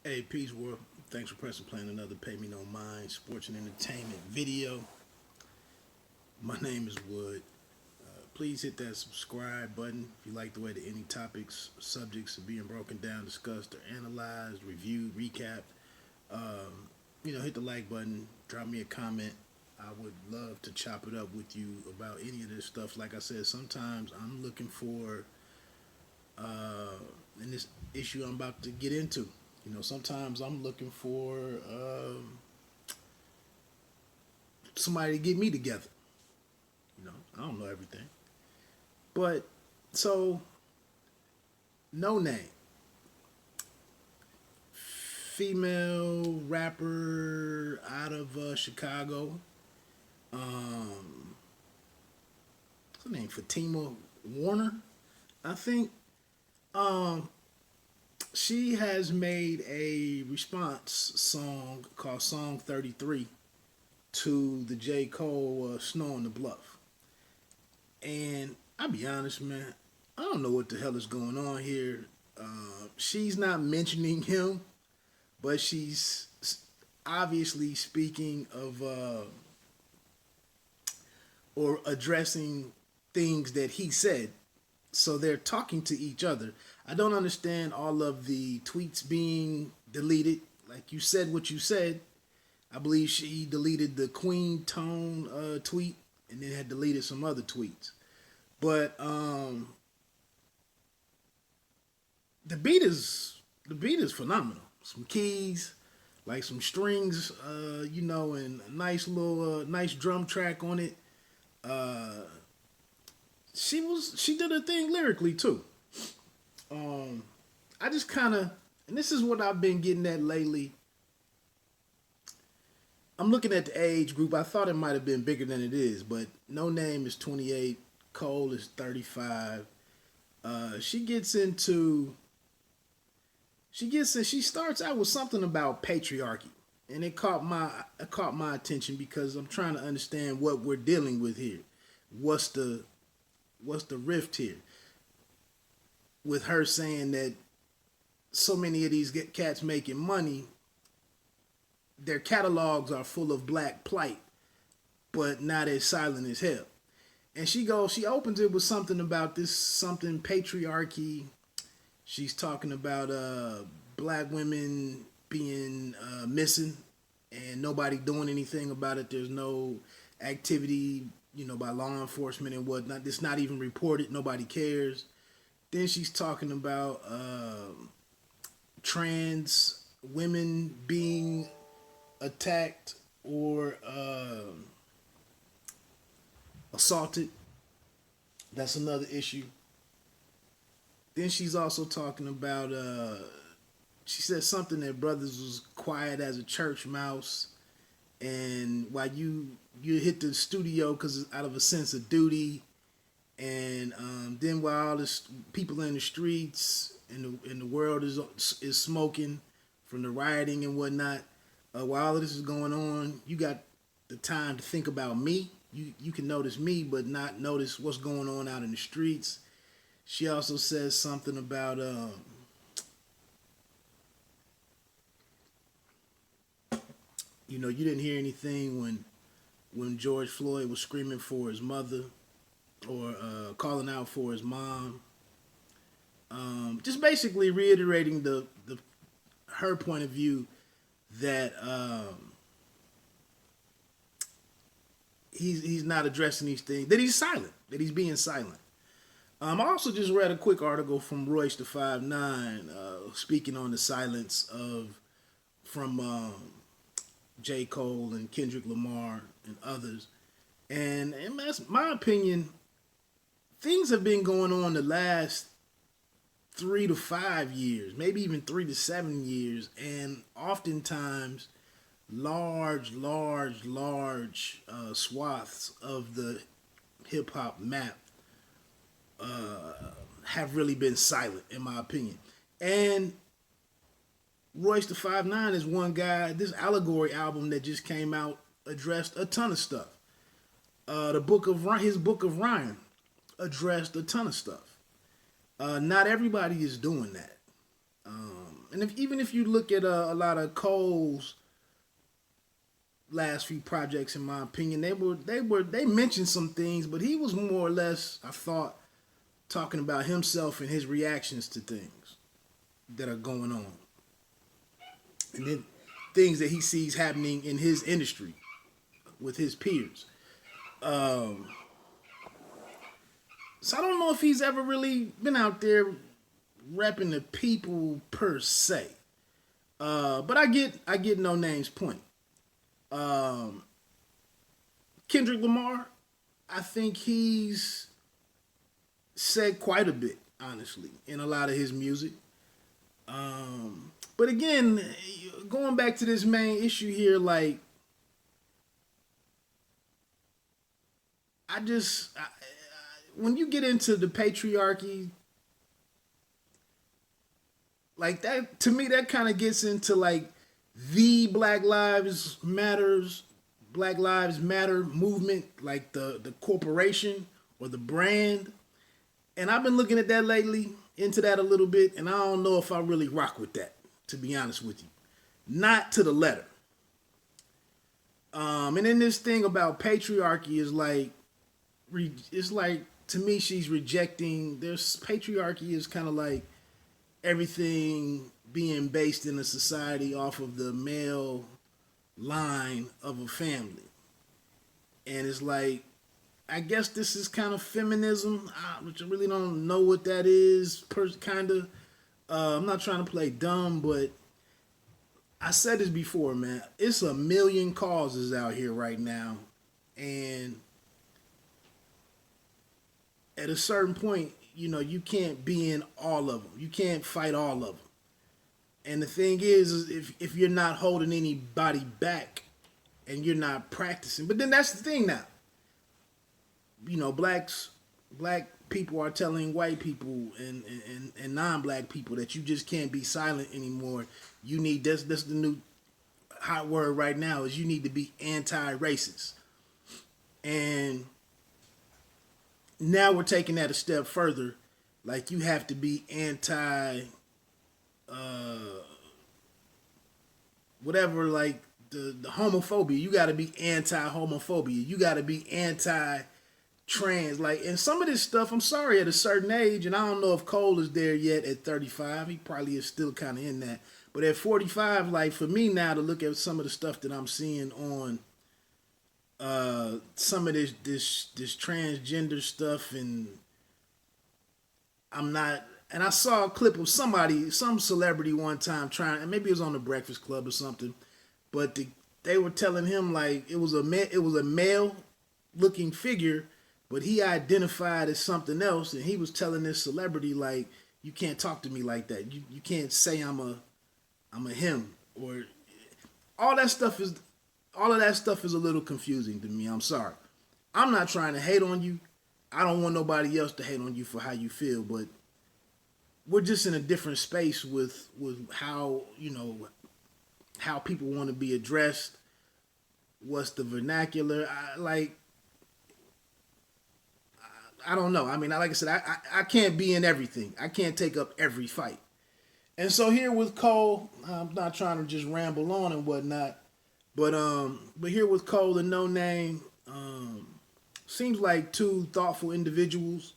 Hey, Peace World. Thanks for pressing playing another Pay Me No Mind sports and entertainment video. My name is Wood. Please hit that subscribe button if you like the way that any topics, subjects are being broken down, discussed, or analyzed, reviewed, recapped. Hit the like button, drop me a comment. I would love to chop it up with you about any of this stuff. Like I said, sometimes I'm looking for, in this issue I'm about to get into, sometimes I'm looking for somebody to get me together. I don't know everything. But, so, Noname, female rapper out of Chicago. Um, what's her name? Fatima Warner, I think. Um, she has made a response song called Song 33 to the J. Cole Snow on the Bluff. And I'll be honest, man, I don't know what the hell is going on here. She's not mentioning him, but she's obviously speaking of or addressing things that he said. So they're talking to each other. I don't understand all of the tweets being deleted. Like you said what you said. I believe she deleted the Queen Tone tweet and then had deleted some other tweets. But the beat is phenomenal. Some keys, like some strings, and a nice drum track on it. Uh, she did her thing lyrically too. Um, I just kind of, and this is what I've been getting at lately. I'm looking at the age group. I thought it might have been bigger than it is, but No Name is 28. Cole is 35. She gets into she starts out with something about patriarchy, and it caught my attention because I'm trying to understand what we're dealing with here. What's the what's the rift here with her saying that so many of these cats making money, their catalogs are full of black plight, but not as silent as hell. And she opens it with something about this something patriarchy. She's talking about black women being missing and nobody doing anything about it. There's no activity, by law enforcement and whatnot. It's not even reported. Nobody cares. Then she's talking about trans women being attacked or assaulted. That's another issue. Then she's also talking about she said something that brothers was quiet as a church mouse, and while you hit the studio because out of a sense of duty, and then while all this people in the streets and the world is smoking from the rioting and whatnot, while all of this is going on, you got the time to think about me. You can notice me, but not notice what's going on out in the streets. She also says something about you didn't hear anything when George Floyd was screaming for his mother or calling out for his mom. Just basically reiterating the her point of view that he's not addressing these things. That he's silent. That he's being silent. I also just read a quick article from Royce the 5'9", speaking on the silence of from J. Cole and Kendrick Lamar and others. And that's my opinion. Things have been going on the last 3 to 5 years, maybe even 3 to 7 years, and oftentimes large swaths of the hip hop map have really been silent, in my opinion. And Royce the 5'9" is one guy. This Allegory album that just came out addressed a ton of stuff. His book of Ryan addressed a ton of stuff. Not everybody is doing that, and and even if you look at a lot of Cole's last few projects, in my opinion, they mentioned some things, but he was more or less, I thought, talking about himself and his reactions to things that are going on, and then things that he sees happening in his industry with his peers. Um, so I don't know if he's ever really been out there repping the people per se. But I get No Name's point. Um, Kendrick Lamar, I think he's said quite a bit, honestly, in a lot of his music. But again, going back to this main issue here, like when you get into the patriarchy, like that, to me, that kind of gets into like the Black Lives Matter movement, like the corporation or the brand. And I've been looking at that lately, into that a little bit, and I don't know if I really rock with that, to be honest with you. Not to the letter. And then this thing about patriarchy is like, it's like, to me, she's rejecting, there's patriarchy is kind of like everything being based in a society off of the male line of a family. And it's like, I guess this is kind of feminism, which I really don't know what that is, kind of. I'm not trying to play dumb, but I said this before, man. It's a million causes out here right now. And at a certain point, you can't be in all of them. You can't fight all of them. And the thing is if you're not holding anybody back and you're not practicing, but then that's the thing now. Black people are telling white people and non-black people that you just can't be silent anymore. You need that's the new hot word right now is you need to be anti-racist. And now we're taking that a step further. Like you have to be anti whatever, like the homophobia. You got to be anti-homophobia. You got to be anti-trans. Like, and some of this stuff, I'm sorry, at a certain age, and I don't know if Cole is there yet at 35. He probably is still kind of in that. But at 45, like for me now to look at some of the stuff that I'm seeing on some of this transgender stuff, and I'm not. And I saw a clip of some celebrity one time trying, and maybe it was on the Breakfast Club or something, but they were telling him like it was a male looking figure, but he identified as something else, and he was telling this celebrity like, you can't talk to me like that. You can't say I'm a him, or all that stuff is. All of that stuff is a little confusing to me. I'm sorry. I'm not trying to hate on you. I don't want nobody else to hate on you for how you feel, but we're just in a different space with how, how people want to be addressed. What's the vernacular? I don't know. I mean, like I said, I can't be in everything. I can't take up every fight. And so here with Cole, I'm not trying to just ramble on and whatnot. But here with Cole and No Name, seems like two thoughtful individuals,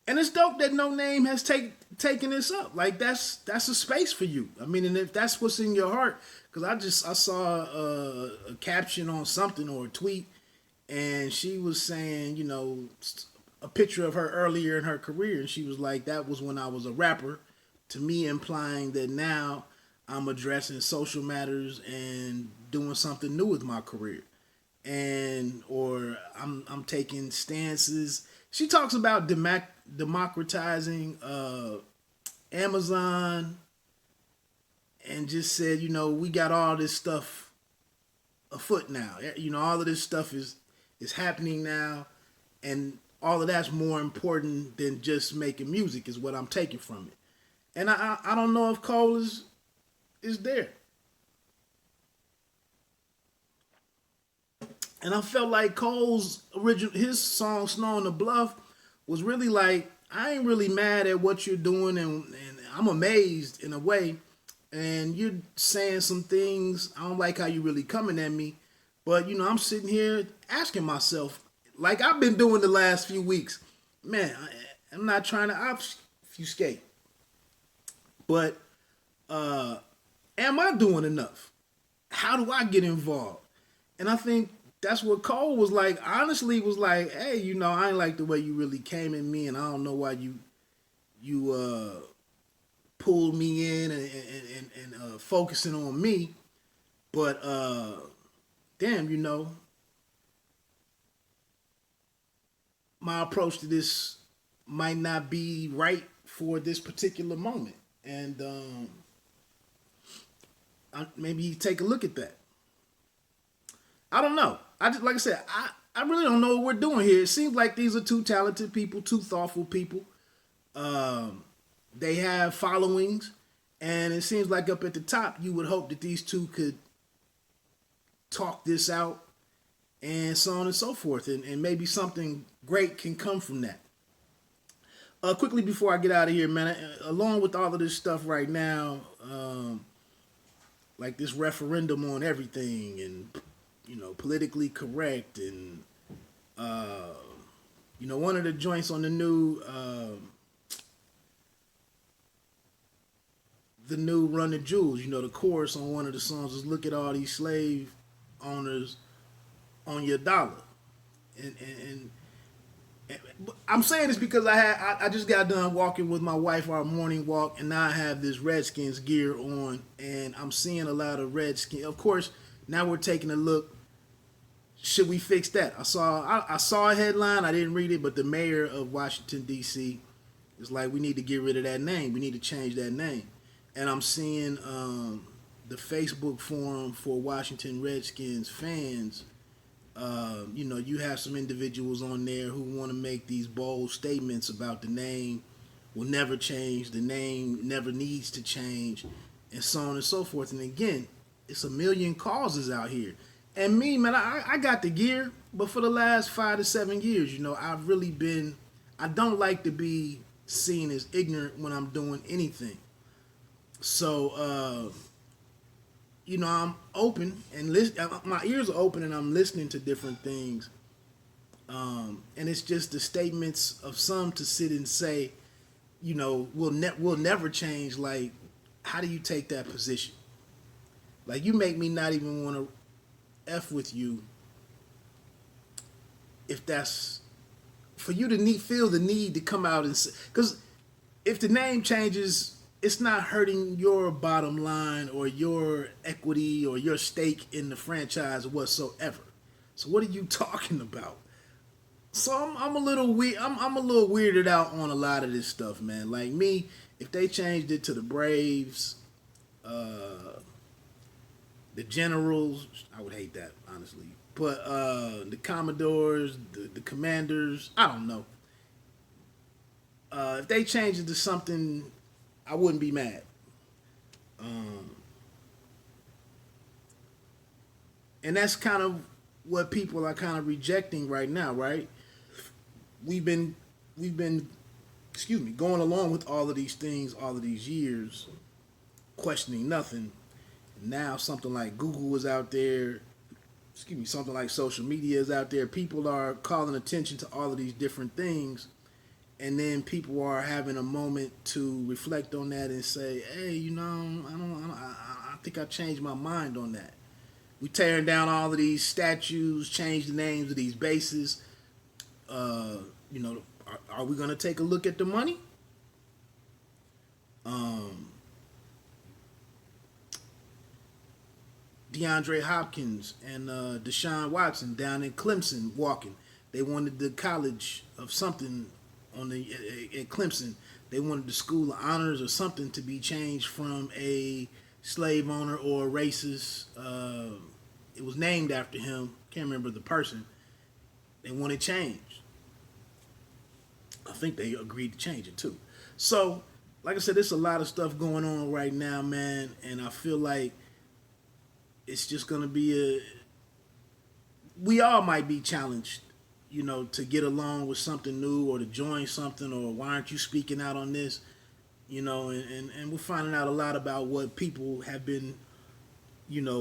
and it's dope that No Name has taken this up. Like that's a space for you. I mean, and if that's what's in your heart, because I saw a caption on something or a tweet, and she was saying, a picture of her earlier in her career, and she was like, that was when I was a rapper, to me implying that now I'm addressing social matters and doing something new with my career, or I'm taking stances. She talks about democratizing Amazon, and just said, we got all this stuff afoot now. All of this stuff is happening now, and all of that's more important than just making music, is what I'm taking from it. And I don't know if Cole is there. And I felt like Cole's his song "Snow on the Bluff" was really like I ain't really mad at what you're doing, and I'm amazed in a way. And you're saying some things. I don't like how you really coming at me, but I'm sitting here asking myself, like I've been doing the last few weeks. Man, I'm not trying to obfuscate, but am I doing enough? How do I get involved? And I think that's what Cole was like. Honestly, was like, hey, I ain't like the way you really came at me, and I don't know why you pulled me in and focusing on me. But damn, my approach to this might not be right for this particular moment, and maybe you take a look at that. I don't know. I just like I said, I really don't know what we're doing here. It seems like these are two talented people, two thoughtful people. They have followings, and it seems like up at the top, you would hope that these two could talk this out, and so on and so forth, and maybe something great can come from that. Quickly before I get out of here, man, along with all of this stuff right now, like this referendum on everything, and politically correct, and one of the joints on the new Run the Jewels, the chorus on one of the songs is "Look at all these slave owners on your dollar," and I'm saying this because I just got done walking with my wife our morning walk, and now I have this Redskins gear on, and I'm seeing a lot of Redskins. Of course, now we're taking a look. Should we fix that? I saw a headline. I didn't read it, but the mayor of Washington D.C. is like, we need to get rid of that name. We need to change that name. And I'm seeing the Facebook forum for Washington Redskins fans. You have some individuals on there who want to make these bold statements about the name will never change, the name never needs to change, and so on and so forth. And again, it's a million causes out here. And me, man, I got the gear, but for the last 5 to 7 years, I've really been, I don't like to be seen as ignorant when I'm doing anything. So, I'm open and my ears are open, and I'm listening to different things. And it's just the statements of some to sit and say, we'll never change. Like, how do you take that position? Like, you make me not even want to F with you if that's for you to feel the need to come out and say, because if the name changes, it's not hurting your bottom line or your equity or your stake in the franchise whatsoever. So what are you talking about? So I'm a little weird. I'm a little weirded out on a lot of this stuff, man. Like me, if they changed it to the Braves, the Generals, I would hate that, honestly. But the Commodores, the Commanders, I don't know. If they changed it to something, I wouldn't be mad. And that's kind of what people are kind of rejecting right now, right? We've been, going along with all of these things, all of these years, questioning nothing. Now something like Google is out there, something like social media is out there. People are calling attention to all of these different things, and then people are having a moment to reflect on that and say, "Hey, I think I changed my mind on that." We tearing down all of these statues, change the names of these bases. Are we going to take a look at the money? DeAndre Hopkins and Deshaun Watson down in Clemson walking. They wanted the college of something at Clemson. They wanted the school of honors or something to be changed from a slave owner or a racist. It was named after him. Can't remember the person. They wanted change. I think they agreed to change it too. So, like I said, there's a lot of stuff going on right now, man, and I feel like it's just gonna be we all might be challenged to get along with something new or to join something, or why aren't you speaking out on this? And we're finding out a lot about what people have been,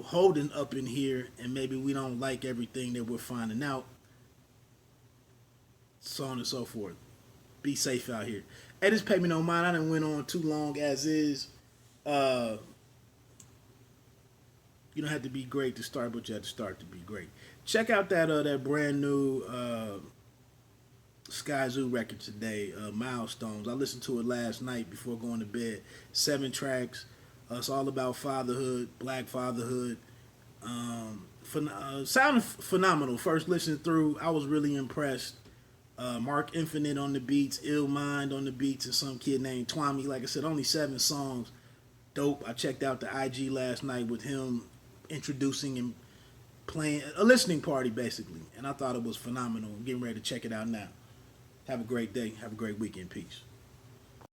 holding up in here, and maybe we don't like everything that we're finding out, so on and so forth. Be safe out here. Hey, this pay me no mind. I done went on too long as is. Uh, you don't have to be great to start, but you have to start to be great. Check out that brand new Sky Zoo record today, Milestones. I listened to it last night before going to bed. 7 tracks. It's all about fatherhood, black fatherhood. Sounded phenomenal. First listen through, I was really impressed. Mark Infinite on the beats, Ill Mind on the beats, and some kid named Twami. Like I said, only 7 songs. Dope. I checked out the IG last night with him introducing and playing a listening party basically, and I thought it was phenomenal. I'm getting ready to check it out now. Have a great day. Have a great weekend. Peace.